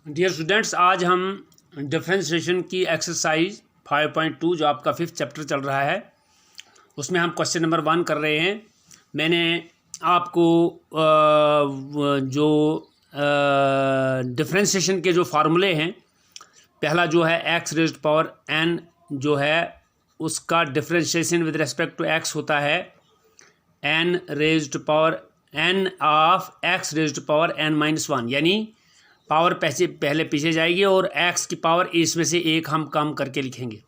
Dear students, आज हम differentiation की एक्सरसाइज 5.2 जो आपका 5th चैप्टर चल रहा है उसमें हम क्वेश्चन नंबर 1 कर रहे हैं। मैंने आपको जो डिफरेंशिएशन के जो फार्मूले हैं, पहला जो है एक्स रेज्ड पावर n जो है उसका differentiation with respect to x होता है n raised power n of x raised power n-1, यानी पावर पहले पीछे जाएगी और x की पावर इसमें से एक हम कम करके लिखेंगे।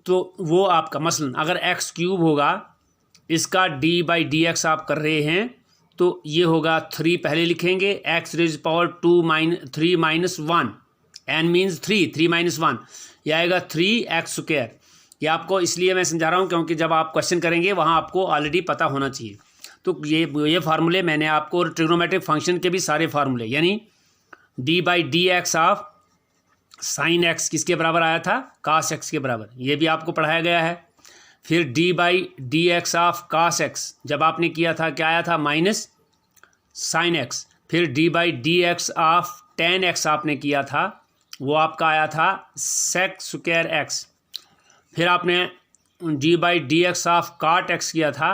तो वो आपका मसलन अगर x क्यूब होगा, इसका d/dx आप कर रहे हैं तो ये होगा 3 पहले लिखेंगे, x raise power 3-1, n means 3-1, ये आएगा 3x²। ये आपको इसलिए मैं समझा रहा हूँ क्योंकि जब आप क्वेश्चन करेंगे वहाँ आपको ऑलरेडी पता होना चाहिए। तो ये फार्मूले मैंने आपको ट्रिग्नोमेट्रिक फंक्शन के भी सारे फार्मूले, यानी d/dx ऑफ साइन x किसके बराबर आया था, cos x के बराबर, ये भी आपको पढ़ाया गया है। फिर d/dx ऑफ cos x जब आपने किया था क्या आया था, माइनस साइन x। फिर d/dx ऑफ tan x आपने किया था, वो आपका आया था sec² x। फिर आपने d/dx ऑफ cot x किया था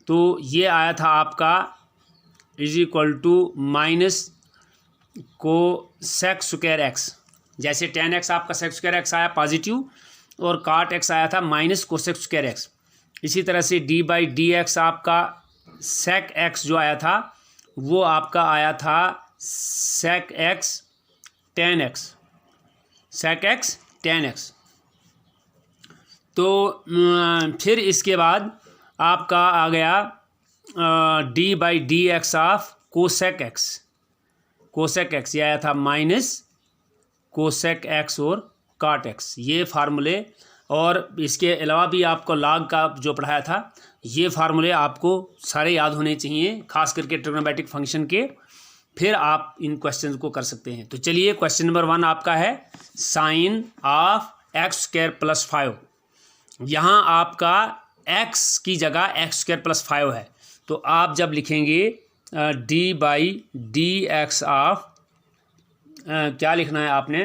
तो ये आया था आपका is equal to minus sec² x। जैसे tan x आपका sec² x आया पॉजिटिव और cot x आया था माइनस sec² x। इसी तरह से d/dx आपका sec x जो आया था वो आपका आया था sec x tan x। तो फिर इसके बाद आपका आ गया d/dx ऑफ cosec x, ये आया था माइनस cosec x और cot x। ये फार्मूले और इसके अलावा भी आपको log का जो पढ़ाया था, ये फार्मूले आपको सारे याद होने चाहिए, खास करके ट्रिग्नोमेट्रिक फंक्शन के। फिर आप इन क्वेश्चंस को कर सकते हैं। तो चलिए क्वेश्चन नंबर 1 आपका है साइन ऑफ x² + 5। यहाँ आपका x की जगह x² + 5 है, तो आप जब लिखेंगे d/dx ऑफ क्या लिखना है आपने,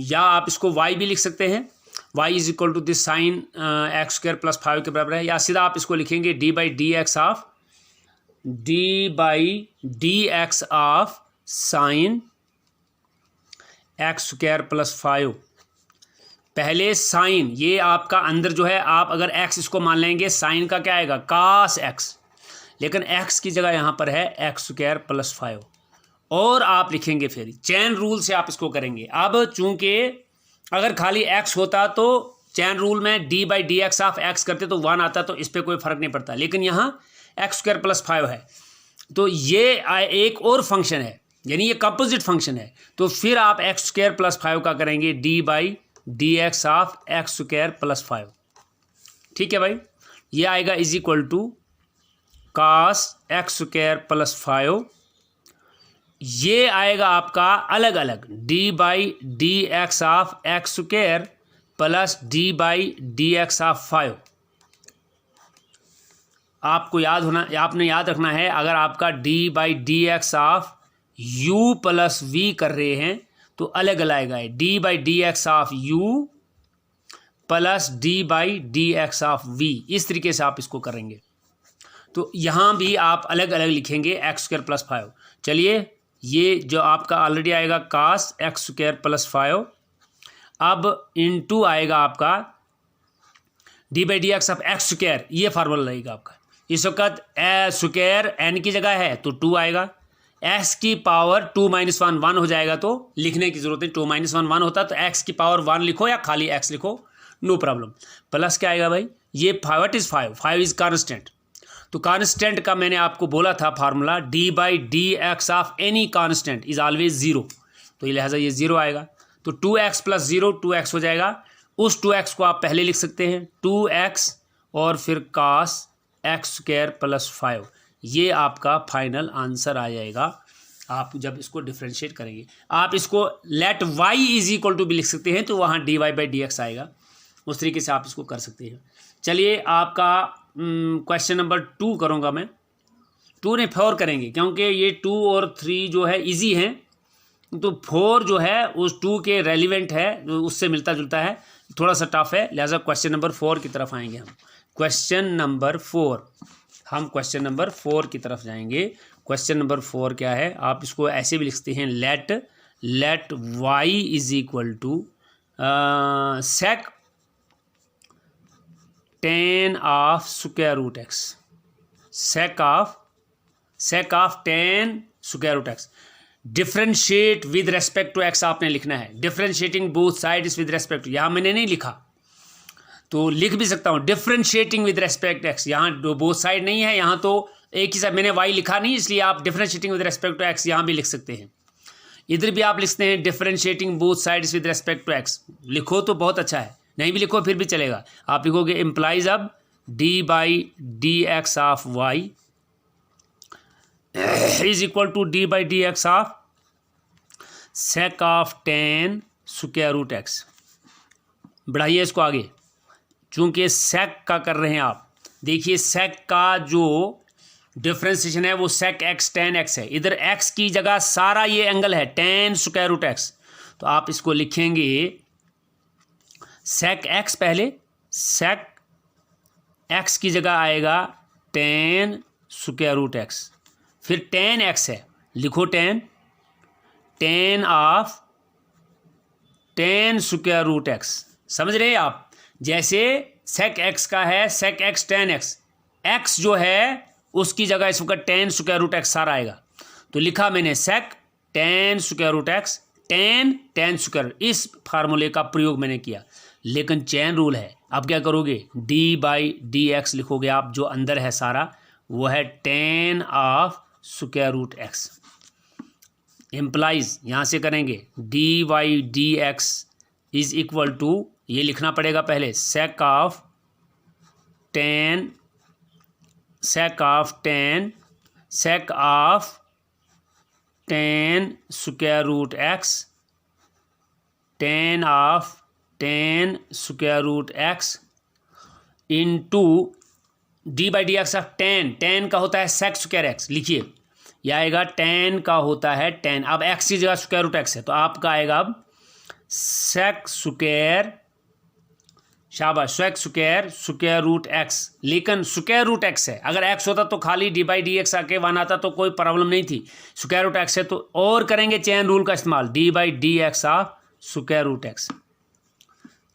या आप इसको y भी लिख सकते हैं, y is equal to this sine x² + 5 के बराबर है। या सीधा आप इसको लिखेंगे d/dx ऑफ साइन x² + 5। पहले साइन, ये आपका अंदर जो है, आप अगर x इसको मान लेंगे, साइन का क्या आएगा cos x, लेकिन x की जगह यहाँ पर है x² + 5 और आप लिखेंगे, फिर चैन रूल से आप इसको करेंगे। अब चूंकि अगर खाली x होता तो चैन रूल में d/dx ऑफ x करते तो 1 आता, तो इस पर कोई फर्क नहीं पड़ता, लेकिन यहाँ x² + 5 है तो ये एक और फंक्शन है, यानी ये कंपोजिट फंक्शन है। तो फिर आप x² + 5 का करेंगे d/dx ऑफ x² + 5। ठीक है भाई, ये आएगा is equal to cos x² + 5। ये आएगा आपका अलग अलग d/dx of x² + d/dx of 5। आपको आपने याद रखना है, अगर आपका d/dx ऑफ u + v कर रहे हैं तो अलग अलग आएगा, d/dx of u + d/dx of v। इस तरीके से आप इसको करेंगे। तो यहाँ भी आप अलग अलग लिखेंगे x² + 5। चलिए, ये जो आपका ऑलरेडी आएगा cos x² + 5, अब इनटू आएगा आपका d/dx ऑफ x², ये फार्मूला रहेगा आपका। इस वक्त स्क्वायर n की जगह है तो 2 आएगा, x की पावर 2-1 1 हो जाएगा, तो लिखने की जरूरत है, 2-1 1 होता तो x की पावर 1 लिखो या खाली x लिखो, नो प्रॉब्लम। प्लस क्या आएगा भाई, ये 5 इज कांस्टेंट। तो कांस्टेंट का मैंने आपको बोला था formula, d/dx of any constant is always 0, तो ये लिहाजा ये 0 आएगा। तो 2x + 0 2x हो जाएगा। उस 2x को आप पहले लिख सकते हैं 2x और फिर cos x² + 5। ये आपका फाइनल आंसर आ जाएगा आप जब इसको डिफ्रेंशिएट करेंगे। आप इसको let y is equal to भी लिख सकते हैं, तो वहाँ dy/dx आएगा। उस तरीके से आप इसको कर सकते हैं। चलिए आपका क्वेश्चन नंबर 2 करूँगा मैं। 2 नहीं 4 करेंगे, क्योंकि ये 2 और 3 जो है इजी हैं, तो 4 जो है उस 2 के रेलिवेंट है, उससे मिलता जुलता है, थोड़ा सा टफ है, लिहाजा क्वेश्चन नंबर 4 की तरफ आएंगे हम। क्वेश्चन नंबर 4, हम क्वेश्चन नंबर 4 की तरफ जाएंगे। क्वेश्चन नंबर 4 क्या है, आप इसको ऐसे भी लिखते हैं, let y is equal to sec tan of square root x, sec of tan square root x. Differentiate with respect to x आपने लिखना है, differentiating both sides with respect to, यहाँ मैंने नहीं लिखा तो लिख भी सकता हूँ, डिफ्रेंशिएटिंग विद रेस्पेक्ट एक्स, यहाँ बोथ साइड नहीं है, यहाँ तो एक ही साइड, मैंने y लिखा नहीं, इसलिए आप differentiating with respect to x यहाँ भी लिख सकते हैं। इधर भी आप लिखते हैं differentiating both sides with respect to x, लिखो तो बहुत अच्छा है, नहीं भी लिखो फिर भी चलेगा। आप लिखोगे इम्प्लाइज अब d/dx of y is equal to d/dx of sec of tan square root x. बढ़ाइए इसको आगे, चूंकि sec का कर रहे हैं आप, देखिए sec का जो डिफ्रेंसिएशन है वो sec x tan x है, इधर x की जगह सारा ये एंगल है tan स्क्वायर रूट एक्स, तो आप इसको लिखेंगे sec x, पहले sec x की जगह आएगा tan स्क्वायर रूट एक्स, फिर tan x है, लिखो tan of tan square root x, समझ रहे हैं आप। जैसे sec x का है sec x tan x, x जो है उसकी जगह इस वक्त tan स्क्वायर रूट एक्स सारा आएगा, तो लिखा मैंने sec tan square root x, tan square, इस फार्मूले का प्रयोग मैंने किया। लेकिन चेन रूल है, अब क्या करोगे, d/dx लिखोगे आप, जो अंदर है सारा वो है tan of square root x. Implies यहाँ से करेंगे d/dx इज इक्वल टू, ये लिखना पड़ेगा पहले, sec of tan square root x, tan of tan square root x into d/dx of tan का होता है sec स्क्वायर एक्स, लिखिए यह आएगा tan का होता है tan, अब x की जगह स्क्वायर रूट एक्स है, तो आपका आएगा अब sec स्क्वायर, शाबाश, sec स्क्वायर रूट एक्स, लेकिन स्क्वायर रूट एक्स है, अगर x होता तो खाली d/dx आके 1 आता तो कोई प्रॉब्लम नहीं थी, स्क्वायर रूट एक्स है तो और करेंगे चेन रूल का इस्तेमाल, d/dx of square root x.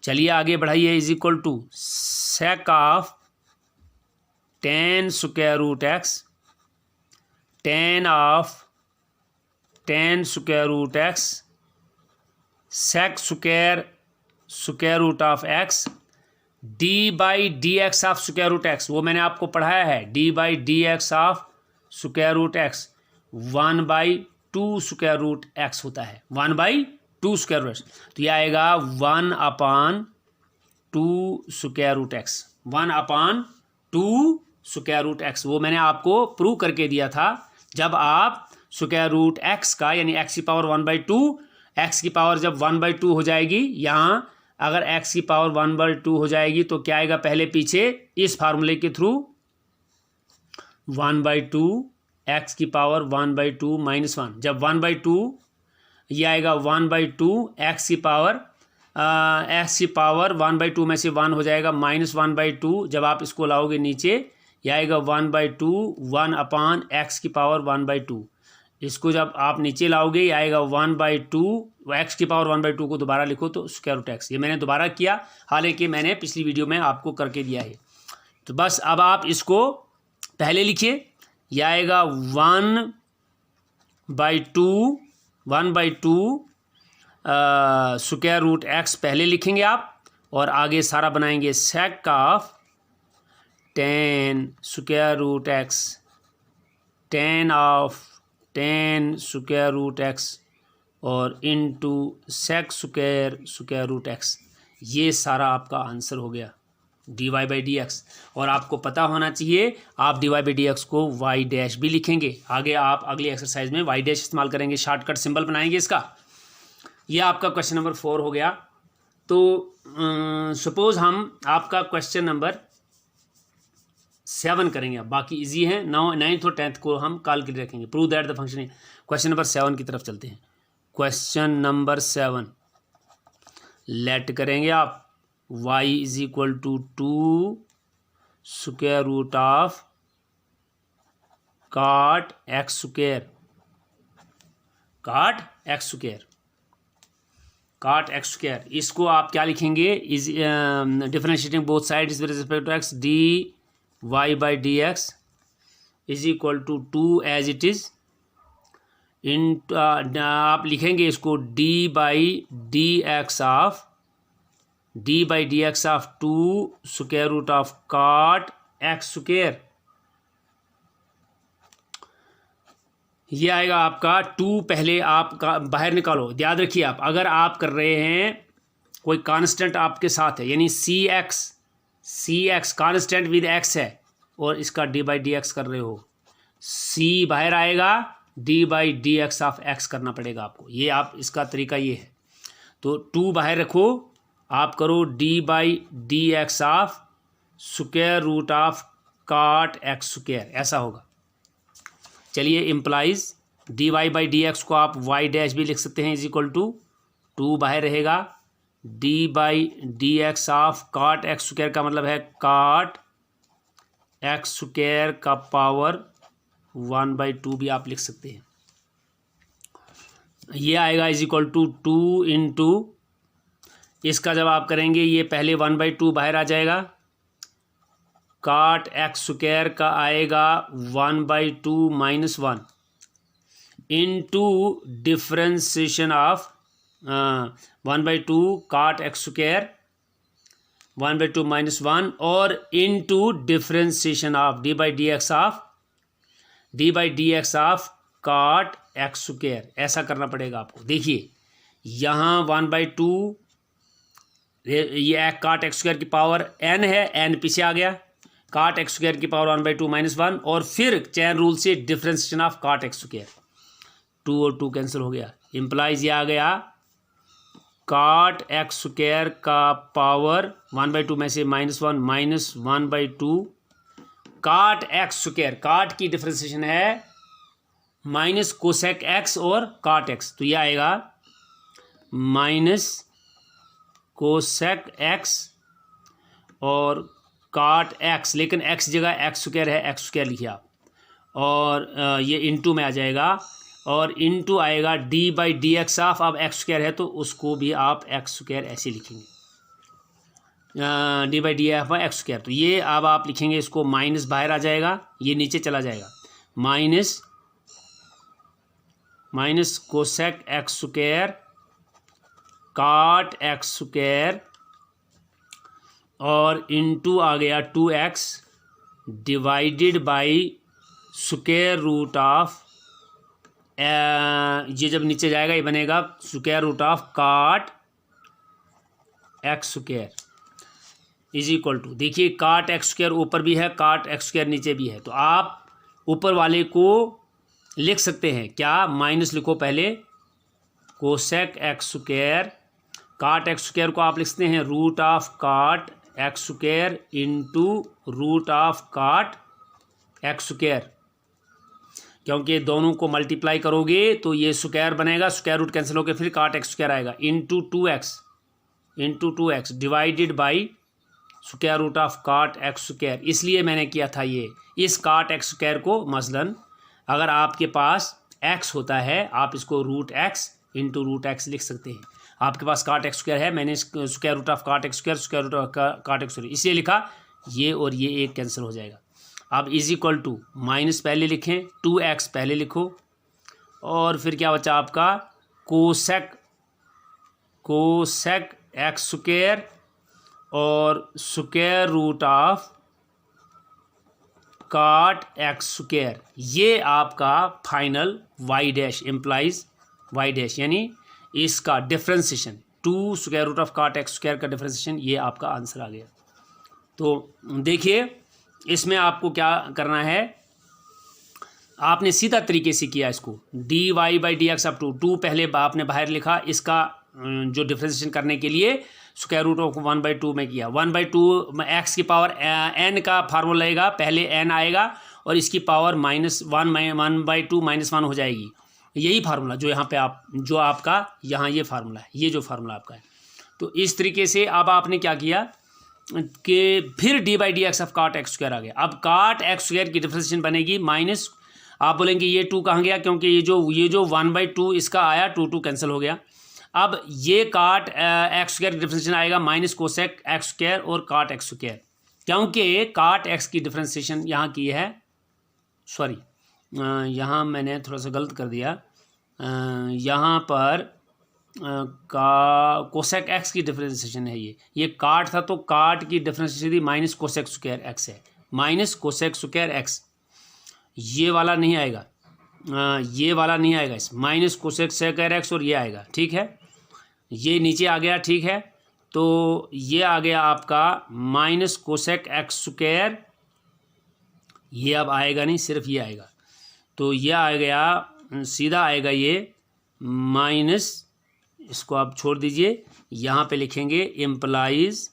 चलिए आगे बढ़ाइए, is equal to sec of tan square root x, tan of tan square root x, sec square root of x, d/dx of square root x, वो मैंने आपको पढ़ाया है, d/dx of square root x 1/2 square root x होता है, 1/2 square root, तो यह आएगा 1/2 square root x, 1/2 square root x, वो मैंने आपको प्रूव करके दिया था। जब आप स्क्वायर रूट एक्स का यानी x की पावर 1/2, x की पावर जब 1/2 हो जाएगी, यहाँ अगर x की पावर 1/2 हो जाएगी तो क्या आएगा, पहले पीछे इस फार्मूले के थ्रू 1/2 x की पावर 1/2 माइनस 1, जब 1/2 ये आएगा 1/2 x की पावर 1/2 में से 1 हो जाएगा -1/2, जब आप इसको लाओगे नीचे यह आएगा 1/2 1/x की पावर 1/2, इसको जब आप नीचे लाओगे ये आएगा 1/2 x की पावर 1/2 को दोबारा लिखो तो स्क्वायर रूट एक्स, ये मैंने दोबारा किया, हालांकि मैंने पिछली वीडियो में आपको करके दिया है। तो बस अब आप इसको पहले लिखिए, यह आएगा 1/2 स्क्वायर रूट एक्स पहले लिखेंगे आप, और आगे सारा बनाएंगे sec of tan square root x, tan of tan square root x और into sec square root x. ये सारा आपका आंसर हो गया dy/dx, और आपको पता होना चाहिए आप dy/dx को y डैश भी लिखेंगे, आगे आप अगली एक्सरसाइज में y डैश इस्तेमाल करेंगे, शॉर्टकट सिंबल बनाएंगे इसका। ये आपका क्वेश्चन नंबर 4 हो गया। तो सपोज हम आपका क्वेश्चन नंबर 7 करेंगे, अब बाकी इजी हैं, 9th और 10th को हम कल के लिए रखेंगे। Prove that the function. Question number 7 की तरफ चलते हैं। क्वेश्चन नंबर 7 लेट करेंगे आप y is equal to 2 square root of cot x square, cot x square, cot x square. इसको आप क्या लिखेंगे, is differentiating both sides with respect to x, dy by dx is equal to 2 as it is in, आप लिखेंगे इसको d by D x of 2 square root of cot x square. ये आएगा आपका 2, पहले आप बाहर निकालो। याद रखिए आप अगर आप कर रहे हैं कोई कांस्टेंट आपके साथ है, यानी सी एक्स कांस्टेंट विद एक्स है और इसका डी बाई डी एक्स कर रहे हो, सी बाहर आएगा, D by D x of x करना पड़ेगा आपको। ये आप इसका तरीका ये है। तो 2 बाहर रखो, आप करो D by D x of square root of cot x square, ऐसा होगा। चलिए implies D Y by D x को आप y डैश भी लिख सकते हैं, इज इक्वल टू 2 बाहर रहेगा, D by D x of cot x square का मतलब है cot x स्क्वायर का पावर 1/2 भी आप लिख सकते हैं। ये आएगा इज इक्वल टू 2 इंटू, इसका जब आप करेंगे ये पहले 1/2 बाहर आ जाएगा, cot x स्क्वायर का आएगा 1/2 minus 1 into differentiation of 1/2 cot x square 1/2 minus 1 और into differentiation of D by D x of cot x square. ऐसा करना पड़ेगा आपको। देखिए यहाँ 1/2, ये cot x स्क्वायर की पावर n है, n पीछे आ गया, cot x स्क्वायर की पावर 1/2 माइनस 1 और फिर चैन रूल से differentiation of cot x square, 2 और 2 कैंसिल हो गया। इम्प्लाइज ये आ गया cot x स्क्वायर का पावर 1/2 में से -1 minus 1/2 cot x square, cot की डिफ्रेंसिएशन है माइनस कोसेक x और cot x, तो ये आएगा माइनस कोसेक x और cot x, लेकिन x जगह x स्क्वायर है, x स्क्वायर लिखिए आप, और ये इंटू में आ जाएगा और इंटू आएगा D by D x of, अब x स्क्वायर है तो उसको भी आप x स्क्वायर ऐसे लिखेंगे, D by D F by x square. तो ये अब आप लिखेंगे इसको, माइनस बाहर आ जाएगा, ये नीचे चला जाएगा, minus cosec x square cot x square और इंटू आ गया 2x divided by square root of, ये जब नीचे जाएगा ये बनेगा square root of cot x square is equal to, देखिए cot x स्क्वायर ऊपर भी है, cot x स्क्वायर नीचे भी है, तो आप ऊपर वाले को लिख सकते हैं क्या, माइनस लिखो पहले, cosec x square, cot x square को आप लिख सकते हैं root of cot x square into root of cot x square, क्योंकि दोनों को मल्टीप्लाई करोगे तो ये स्क्वायर बनेगा, स्क्वायर रूट कैंसिल होकर फिर cot x स्क्वायर आएगा, into 2x divided by square root of cot x square. इसलिए मैंने किया था ये, इस cot x स्क्वायर को मसलन अगर आपके पास x होता है आप इसको root x into root x लिख सकते हैं। आपके पास cot x स्क्वायर है, मैंने square root of cot x square, square root of cot x square इसलिए लिखा, ये और ये एक कैंसिल हो जाएगा। अब इज इक्वल टू, माइनस पहले लिखें, 2x पहले लिखो और फिर क्या बचा आपका, कोसेक एक्स स्क्वायर और square root of cot x square, ये आपका final y dash implies y dash, यानी इसका differentiation 2 square root of cot x square का डिफ्रेंसिएशन, ये आपका आंसर आ गया। तो देखिए इसमें आपको क्या करना है, आपने सीधा तरीके से किया इसको, d Y by D x up to 2 पहले आपने बाहर लिखा, इसका जो डिफ्रेंसिएशन करने के लिए स्क्वायर रूट ऑफ 1/2 में किया, 1/2 एक्स की पावर n का फार्मूला लगेगा, पहले n आएगा और इसकी पावर -1/2 -1 हो जाएगी। यही फार्मूला जो यहाँ पे जो आपका यहाँ ये फार्मूला है, ये जो फार्मूला आपका है। तो इस तरीके से अब आपने क्या किया कि फिर d/dx of cot x square आ गया। अब cot x स्क्वायर की डिफरेंशिएशन बनेगी माइनस, आप बोलेंगे ये 2 कहाँ गया, क्योंकि ये जो 1/2 इसका आया, 2 कैंसिल हो गया। अब ये cot x स्क्वायर की डिफरेंशिएशन आएगा माइनस कोसेक x स्क्वायर और cot x स्क्वायर, क्योंकि cot x की डिफरेंशिएशन यहाँ की है, सॉरी यहाँ मैंने थोड़ा सा गलत कर दिया, यहाँ पर कोसेक एक्स की डिफरेंशिएशन है, ये काट था तो काट की डिफरेंशिएशन थी माइनस कोसेक स्क्वायर एक्स है, माइनस कोसेक स्क्वायर एक्स, ये वाला नहीं आएगा, ये वाला नहीं आएगा, इस माइनस कोसेक स्क्वायर एक्स और ये आएगा, ठीक है, ये नीचे आ गया, ठीक है। तो ये आ गया आपका माइनस कोसेक एक्स स्क्वायर, ये अब आएगा नहीं, सिर्फ ये आएगा, तो ये आ गया, सीधा आएगा ये माइनस, इसको आप छोड़ दीजिए, यहाँ पे लिखेंगे implies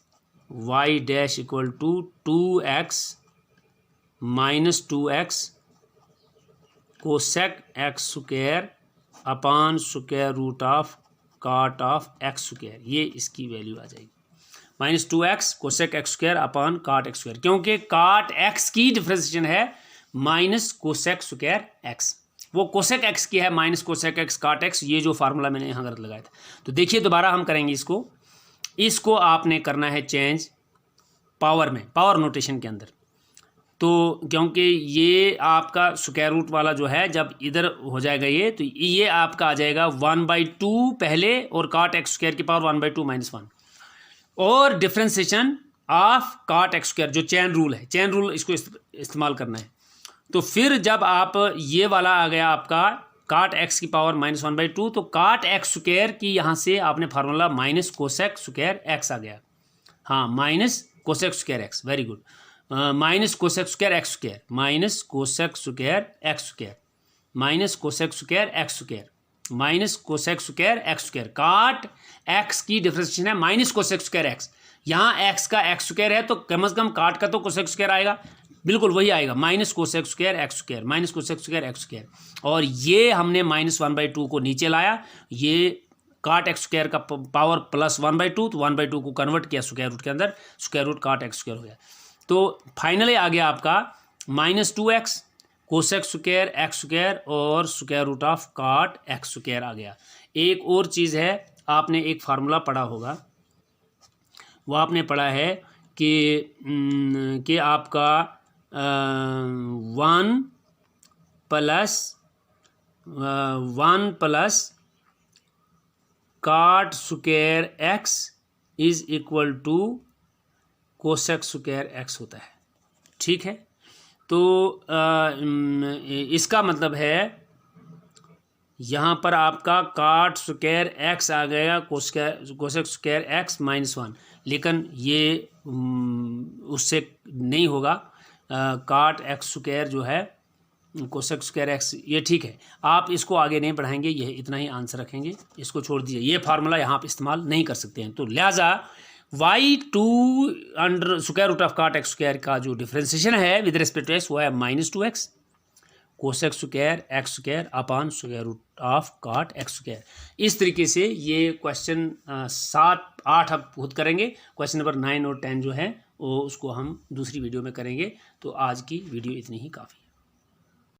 y dash equal to 2x minus 2x cosec x square upon square root of cot of x square, ये इसकी वैल्यू आ जाएगी minus 2x cosec x square upon cot x square, क्योंकि cot x की differentiation है minus cosec square x, वो cosec x की है minus cosec x cot x, ये जो फार्मूला मैंने यहाँ गलत लगाया था। तो देखिए दोबारा हम करेंगे इसको आपने करना है चेंज पावर में, पावर नोटेशन के अंदर। तो क्योंकि ये आपका स्क्वायर रूट वाला जो है जब इधर हो जाएगा ये, तो ये आपका आ जाएगा 1/2 पहले और cot एक्स स्क्वायर की पावर 1/2 -1 और differentiation of cot x square, जो चेन रूल है, चेन रूल इसको इस्तेमाल करना है। तो फिर जब आप ये वाला आ गया आपका cot x की पावर -1/2, तो cot x स्क्वायर की यहाँ से आपने formula minus cosec square x आ गया, हाँ minus cosec square x, very good, minus cosec square x square, minus cosec square x square, minus cosec square x square, minus cosec square x square, cot x की differentiation है minus cosec square x, यहाँ x का x square है तो कम से कम cot का तो cosec square आएगा, बिल्कुल वही आएगा, minus cosec square x square, minus cosec square x square, और ये हमने -1/2 को नीचे लाया, ये cot एक्स स्क्वायर का पावर +1/2, तो 1/2 को कन्वर्ट किया स्क्वायर रूट के अंदर, square root cot x square हो गया। तो फाइनली आ गया आपका -2x cosec square x square और square root of cot x square आ गया। एक और चीज़ है, आपने एक फार्मूला पढ़ा होगा, वो आपने पढ़ा है कि आपका 1 plus cot square x is equal to cosec square x होता है, ठीक है। तो इसका मतलब है यहाँ पर आपका cot स्क्वायर एक्स आ गया कोसेक स्क्वायर एक्स -1, लेकिन ये उससे नहीं होगा, cot एक्स स्क्वायर जो है कोसेक स्क्वायर एक्स, ये ठीक है, आप इसको आगे नहीं बढ़ाएंगे, यह इतना ही आंसर रखेंगे, इसको छोड़ दीजिए, ये फार्मूला यहाँ आप इस्तेमाल नहीं कर सकते हैं। तो लिहाजा y2 under square root of cot x square का जो डिफरेंशिएशन है विद रिस्पेक्ट टू एक्स वो है -2x cosec square x square upon square root of cot x square. इस तरीके से ये क्वेश्चन 7, 8 अब खुद करेंगे, क्वेश्चन नंबर 9 और 10 जो है वो उसको हम दूसरी वीडियो में करेंगे। तो आज की वीडियो इतनी ही काफ़ी है।